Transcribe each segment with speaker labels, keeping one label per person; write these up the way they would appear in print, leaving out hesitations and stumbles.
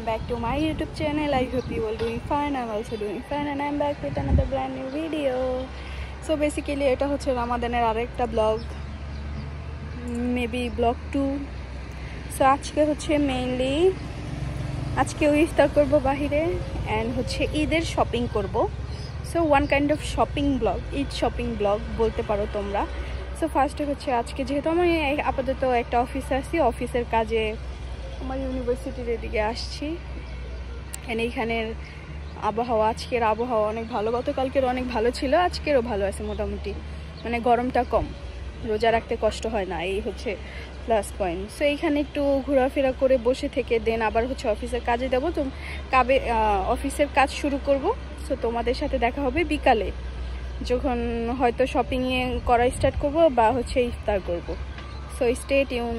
Speaker 1: welcome back to my YouTube channel. I hope you all doing fine. I'm also doing fine and I'm back with another brand new video. So basically এটা হচ্ছে রমাদানের আরেকটা blog, maybe blog 2. So আজকে হচ্ছে mainly আজকে ইফতার করব বাহিরে and হচ্ছে ঈদের শপিং করব. So one kind of shopping blog, Eid shopping blog বলতে পারো তোমরা. সো ফার্স্টে হচ্ছে আজকে যেহেতু আমি আপাতত একটা অফিসে আছি, অফিসের কাজে আমার ইউনিভার্সিটির এদিকে আসছি. এন্ড এইখানের আবহাওয়া, আজকের আবহাওয়া অনেক ভালো, গতকালকের অনেক ভালো ছিল, আজকেরও ভালো আছে মোটামুটি, মানে গরমটা কম, রোজা রাখতে কষ্ট হয় না, এই হচ্ছে প্লাস পয়েন্ট. সো এইখানে একটু ঘোরাফেরা করে বসে থেকে দেন আবার হচ্ছে অফিসের কাজে যাবো. তো অফিসের কাজ শুরু করব. সো তোমাদের সাথে দেখা হবে বিকালে, যখন হয়তো শপিংয়ে করা স্টার্ট করব বা হচ্ছে ইফতার করব. So stay tune.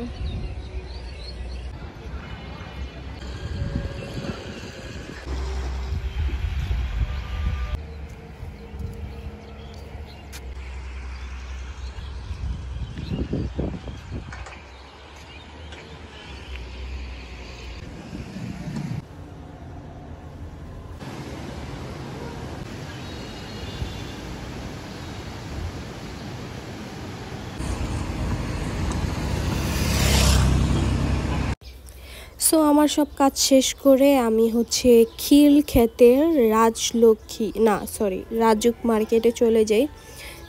Speaker 1: সো আমার সব কাজ শেষ করে আমি হচ্ছে খিলক্ষেতের রাজুক মার্কেটে চলে যাই.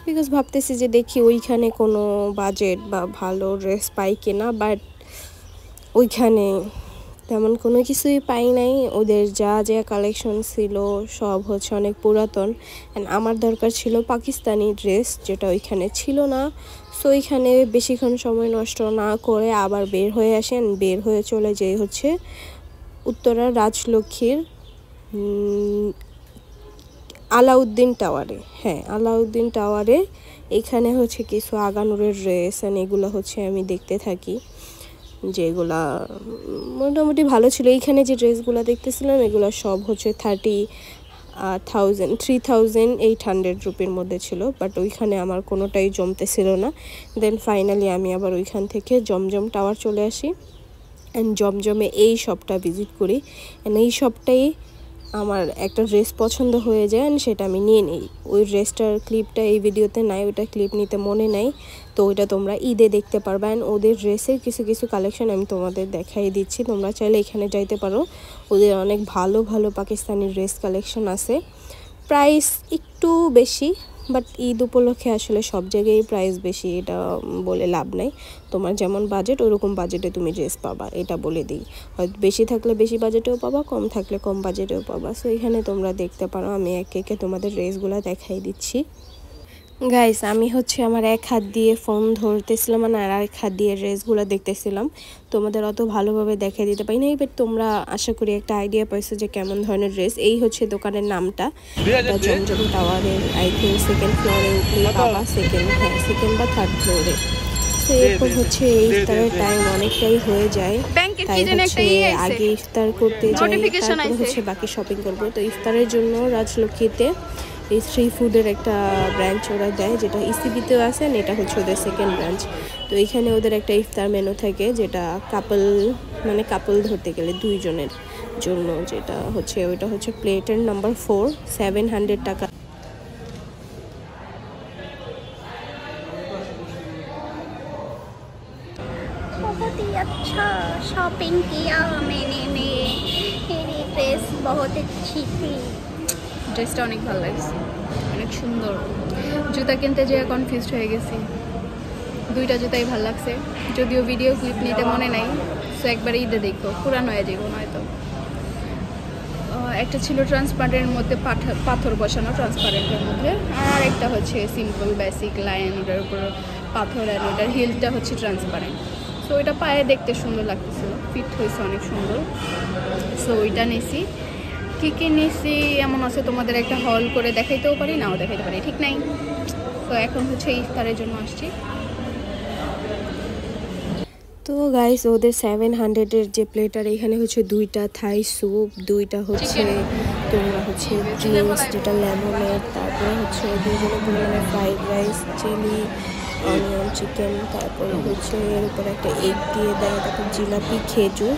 Speaker 1: বিকজ ভাবতেছি যে দেখি ওইখানে কোনো বাজেট বা ভালো ড্রেস পাই কিনা, বাট ওইখানে তেমন কোনো কিছুই পাই নাই. ওদের যা যা কালেকশন ছিল সব হচ্ছে অনেক পুরাতন অ্যান্ড আমার দরকার ছিল পাকিস্তানি ড্রেস, যেটা ওইখানে ছিল না. সো ওইখানে বেশিক্ষণ সময় নষ্ট না করে আবার বের হয়ে আসেন, বের হয়ে চলে যাই হচ্ছে উত্তরা রাজলক্ষ্মীর আলাউদ্দিন টাওয়ারে. হ্যাঁ, আলাউদ্দিন টাওয়ারে এখানে হচ্ছে কিছু আগানুরের ড্রেস অ্যান্ড এগুলো হচ্ছে আমি দেখতে থাকি, যেগুলা মোটামুটি ভালো ছিল. এইখানে যে ড্রেসগুলো দেখতেছিলাম এগুলো সব হচ্ছে 3,800 রুপির মধ্যে ছিল, বাট ওইখানে আমার কোনোটাই জমতেছিল না. দেন ফাইনালি আমি আবার ওইখান থেকে জমজম টাওয়ার চলে আসি অ্যান্ড জমজমে এই শপটা ভিজিট করি. অ্যান্ড এই শপটাই আমার একটা ড্রেস পছন্দ হয়ে যায় অ্যান্ড সেটা আমি নিয়ে নিই. ওই ড্রেসটার ক্লিপটা এই ভিডিওতে নাই, ওইটা ক্লিপ নিতে মনে নাই, তো ওইটা তোমরা ঈদে দেখতে পারবে. অ্যান্ড ওদের ড্রেসের কিছু কিছু কালেকশন আমি তোমাদের দেখাই দিচ্ছি, তোমরা চাইলে এখানে যাইতে পারো. ওদের অনেক ভালো ভালো পাকিস্তানি ড্রেস কালেকশন আছে. প্রাইস একটু বেশি, বাট ঈদ উপলক্ষে আসলে সব জায়গায় প্রাইস বেশি, এটা বলে লাভ নাই. তোমার যেমন বাজেট ওরকম বাজেটে তুমি ড্রেস পাবা, এটা বলে দিই. হয়তো বেশি থাকলে বেশি বাজেটেও পাবা, কম থাকলে কম বাজেটেও পাবা. সো এখানে তোমরা দেখতে পারো, আমি একে একে তোমাদের ড্রেসগুলো দেখাই দিচ্ছি. গাইস, আমি হচ্ছে আমার এক হাত দিয়ে ফোন ধরতেছিলাম আর আরেক হাত দিয়ে ড্রেসগুলো দেখতেছিলাম, তোমাদের অত ভালোভাবে দেখাই দিতে পারি না. বাট তোমরা আশা করি একটা আইডিয়া পাইছো যে কেমন ধরনের ড্রেস. এই হচ্ছে দোকানের নামটা, জমজম টাওয়ারের আই থিঙ্ক সেকেন্ড ফ্লোরে উঠলে পাবা, সেকেন্ড বা থার্ড ফ্লোরে. তো এরপর হচ্ছে এই ইফতারের টাইম অনেকটাই হয়ে যায়, তাই হচ্ছে আগে ইফতার করতে যাই, তারপর হচ্ছে বাকি শপিং করবো. তো ইফতারের জন্য রাজলক্ষ্মীতে এই স্ট্রিট ফুডের একটা ব্রাঞ্চ ওরা দেয়, যেটা ইসিবিতেও আছে, আর এটা হচ্ছে ওদের সেকেন্ড ব্রাঞ্চ. তো এইখানে ওদের একটা ইফতার মেনু থাকে, যেটা কাপল ধরতে গেলে দুইজনের জন্য, যেটা হচ্ছে ওইটা হচ্ছে প্লেটের নাম্বার 4, 700 টাকা.
Speaker 2: बहुत ही अच्छा शॉपिंग किया मैंने. मेरी ड्रेस बहुत अच्छी थी.
Speaker 1: ড্রেসটা অনেক ভালো লাগছে, অনেক সুন্দর. জুতা কিনতে যেয়ে কনফিউজড হয়ে গেছি, দুইটা জুতাই ভালো লাগছে, যদিও ভিডিও ক্লিপ নিতে মনে নাই. সো একবার ঈদে দেখো, পুরানো হয়ে যাবো নয়তো. একটা ছিল ট্রান্সপারেন্টের মধ্যে পাথর বসানো, ট্রান্সপারেন্টের মধ্যে, আর একটা হচ্ছে সিম্পল বেসিক লাইন, ওটার উপর পাথর, আর ওটার হিলটা হচ্ছে ট্রান্সপারেন্ট. সো ওইটা পায়ে দেখতে সুন্দর লাগতেছিল, ফিট হয়েছে অনেক সুন্দর. সো ওইটা নিয়েছি. কী কী নিয়েছি এমন আছে, তোমাদের একটা হল করে দেখাইতেও পারি, নাও দেখাইতে পারি, ঠিক নাই. তো এখন হচ্ছে ইফতারের জন্য আসছি.
Speaker 3: তো গাইস, ওদের 700-এর যে প্লেটার, এখানে হচ্ছে 2টা থাই স্যুপ, 2টা হচ্ছে তোমরা হচ্ছে ড্রিঙ্কস যেটা লেমনের, তারপরে হচ্ছে 2 জনের পরিমাণে fried rice, chilli
Speaker 1: onion chicken, তারপরে হচ্ছে এর উপর একটা এগ দিয়ে দেয়, তারপর জিলাপি, খেজুর,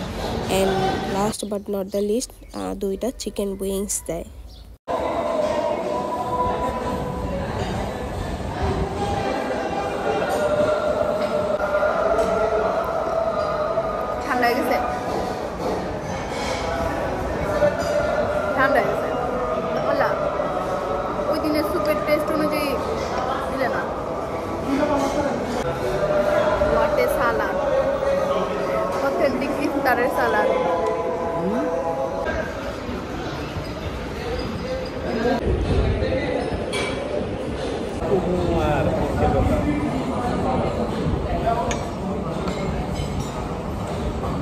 Speaker 1: and last but not the least 2টা চিকেন উইংস দেয়।
Speaker 2: ঠান্ডা হয়ে গেছে, ঠান্ডা হয়ে গেছে। বললা ওই দিনের স্যুপের টেস্ট অনুযায়ী দিলে না। হোয়াট এ সালাদ, অথেন্টিক ইফতারের সালাদ।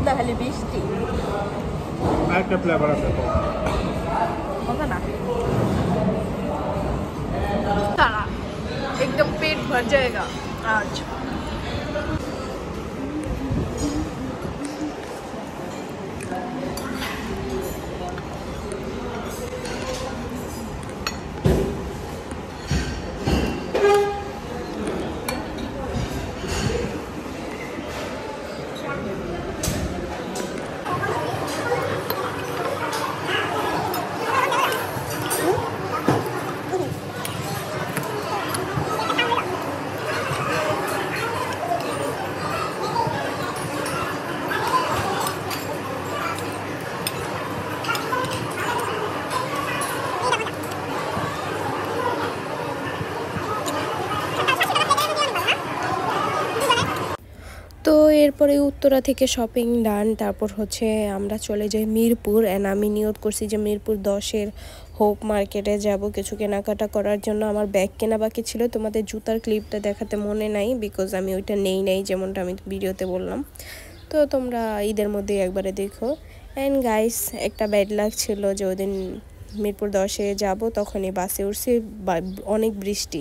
Speaker 2: তাহলে বৃষ্টি
Speaker 4: আরেকটা ফ্লেভার আছে তো।
Speaker 2: মজা না, সারা एकदम पेट भर जाएगा आज।
Speaker 1: তো এরপরে উত্তরা থেকে শপিং ডান, তারপর হচ্ছে আমরা চলে যাই মিরপুর। অ্যান্ড আমি নিয়ত করছি যে মিরপুর 10-এর হোপ মার্কেটে যাব কিছু কেনাকাটা করার জন্য। আমার ব্যাগ কেনা বাকি ছিল, তোমাদের জুতার ক্লিপটা দেখাতে মনে নাই বিকজ আমি ওইটা নেই যেমনটা আমি ভিডিওতে বললাম। তো তোমরা ঈদের মধ্যেই একবারে দেখো। অ্যান্ড গাইস, একটা ব্যাড লাক ছিল যে ওই দিন মিরপুর 10-এ যাব, তখনই বাসে উঠছি, অনেক বৃষ্টি।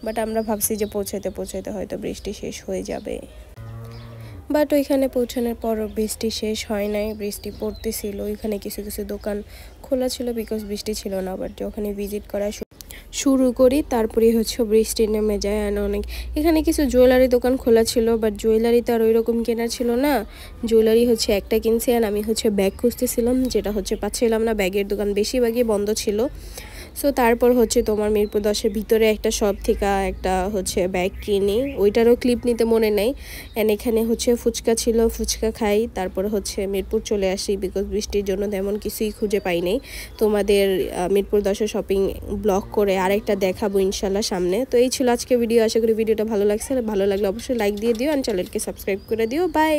Speaker 1: বাট আমরা ভাবছি যে পৌঁছাইতে হয়তো বৃষ্টি শেষ হয়ে যাবে। বাট ওইখানে পৌঁছানোর পর বৃষ্টি শেষ হয় নাই, বৃষ্টি পড়তেছিল। ওইখানে কিছু দোকান খোলা ছিল বিকজ বৃষ্টি ছিল না। বাট যখন ভিজিট করা শুরু করি তারপরে হচ্ছে বৃষ্টি নেমে যায়। আর অনেক এখানে কিছু জুয়েলারি দোকান খোলা ছিল, বাট জুয়েলারি তো আর ওই রকম কেনা ছিল না। জুয়েলারি হচ্ছে একটা কিনছি, আর আমি হচ্ছে ব্যাগ খুঁজতেছিলাম, যেটা হচ্ছে পাচ্ছিলাম না। ব্যাগের দোকান বেশিরভাগই বন্ধ ছিল। সো তারপর হচ্ছে তোমার মিরপুর 10-এর ভিতরে একটা শপ থেকে একটা হচ্ছে ব্যাগ কিনি, ওইটারও ক্লিপ নিতে মনে নেই। অ্যান্ড এখানে হচ্ছে ফুচকা ছিল, ফুচকা খাই, তারপরে হচ্ছে মিরপুর চলে আসি বিকজ বৃষ্টির জন্য তেমন কিছুই খুঁজে পাই নাই। তোমাদের মিরপুর 10-এর শপিং ব্লগ করে আরেকটা দেখাবো ইনশাল্লাহ সামনে। তো এই ছিল আজকে ভিডিও, আশা করি ভিডিওটা ভালো লাগছে। ভালো লাগলে অবশ্যই লাইক দিয়ে দিও, আর চ্যানেলকে সাবস্ক্রাইব করে দিও। বাই।